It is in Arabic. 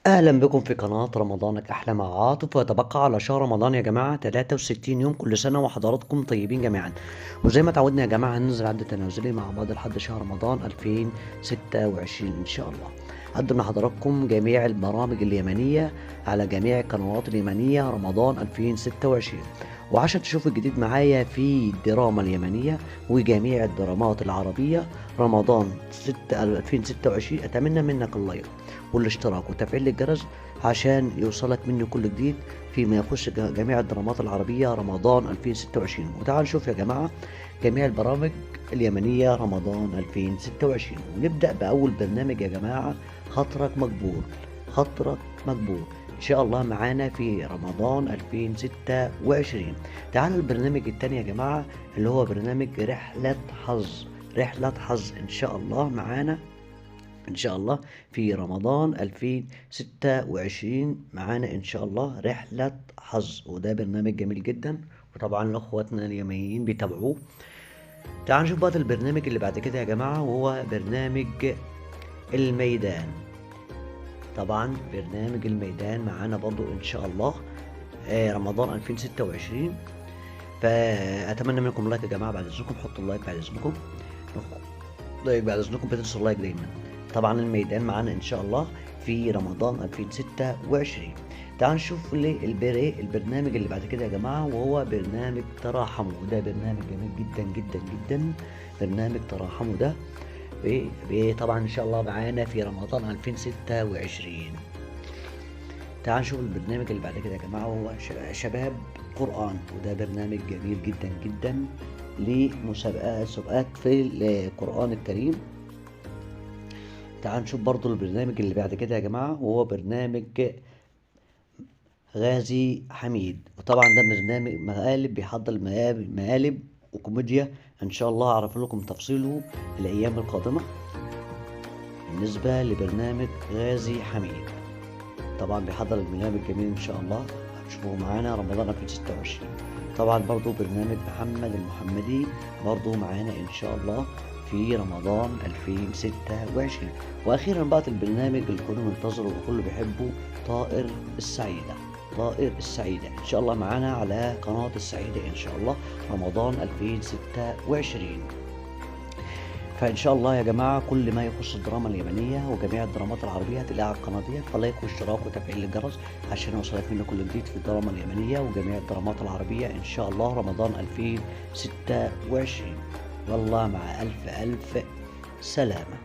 أهلا بكم في قناة رمضانك أحلى مع عاطف. ويتبقى على شهر رمضان يا جماعة 63 يوم. كل سنة وحضراتكم طيبين جميعا. وزي ما تعودنا يا جماعة هننزل عد تنازلي مع بعض لحد شهر رمضان 2026 إن شاء الله. أقدم لحضراتكم جميع البرامج اليمنية على جميع القنوات اليمنية رمضان 2026. وعشان تشوفوا الجديد معايا في الدراما اليمنية وجميع الدرامات العربية رمضان 2026، أتمنى منك اللايك والاشتراك وتفعيل الجرس عشان يوصلك مني كل جديد فيما يخص جميع الدرامات العربية رمضان 2026. وتعالوا نشوف يا جماعة جميع البرامج اليمنية رمضان 2026. ونبدأ بأول برنامج يا جماعة، خاطرك مجبور. خاطرك مجبور إن شاء الله معانا في رمضان 2026. تعالوا البرنامج التاني يا جماعة اللي هو برنامج رحلة حظ. رحلة حظ إن شاء الله معانا إن شاء الله في رمضان 2026. معانا إن شاء الله رحلة حظ، وده برنامج جميل جدا وطبعا إخواتنا اليمنيين بيتابعوه. تعالوا نشوف بقى البرنامج اللي بعد كده يا جماعة، وهو برنامج الميدان. طبعا برنامج الميدان معانا برضو إن شاء الله رمضان 2026. فأتمنى منكم لايك يا جماعة بعد إذنكم، حطوا اللايك بعد إذنكم، لايك بعد إذنكم، بتنسوا اللايك دايما. طبعا الميدان معانا ان شاء الله في رمضان 2026. تعالوا نشوف البرنامج اللي بعد كده يا جماعة، وهو برنامج تراحموا. وده برنامج جميل جدا جدا جدا. برنامج تراحموا ده طبعا ان شاء الله معانا في رمضان 2026. تعالوا نشوف البرنامج اللي بعد كده يا جماعة، وهو شباب قرآن. وده برنامج جميل جدا جدا لمسابقات في القرآن الكريم. تعال نشوف برضو البرنامج اللي بعد كده يا جماعة، وهو برنامج غازي حميد. وطبعا ده برنامج مقالب، بيحضر مقالب وكوميديا. ان شاء الله اعرف لكم تفصيله الايام القادمة بالنسبة لبرنامج غازي حميد. طبعا بيحضر البرنامج جميل ان شاء الله، هتشوفوه معانا رمضان 2026. طبعا برضو برنامج محمد المحمدي برضو معانا ان شاء الله في رمضان 2026. واخيرا بقى البرنامج اللي كله منتظره وكله بيحبه، طائر السعيدة. طائر السعيدة ان شاء الله معانا على قناة السعيدة ان شاء الله رمضان 2026. فان شاء الله يا جماعه كل ما يخص الدراما اليمنيه وجميع الدرامات العربيه هتلاقيها على القناه ديت، فلايك واشتراك وتفعيل الجرس عشان يوصلك مني كل جديد في الدراما اليمنيه وجميع الدرامات العربيه ان شاء الله رمضان 2026. والله مع الف الف سلامه.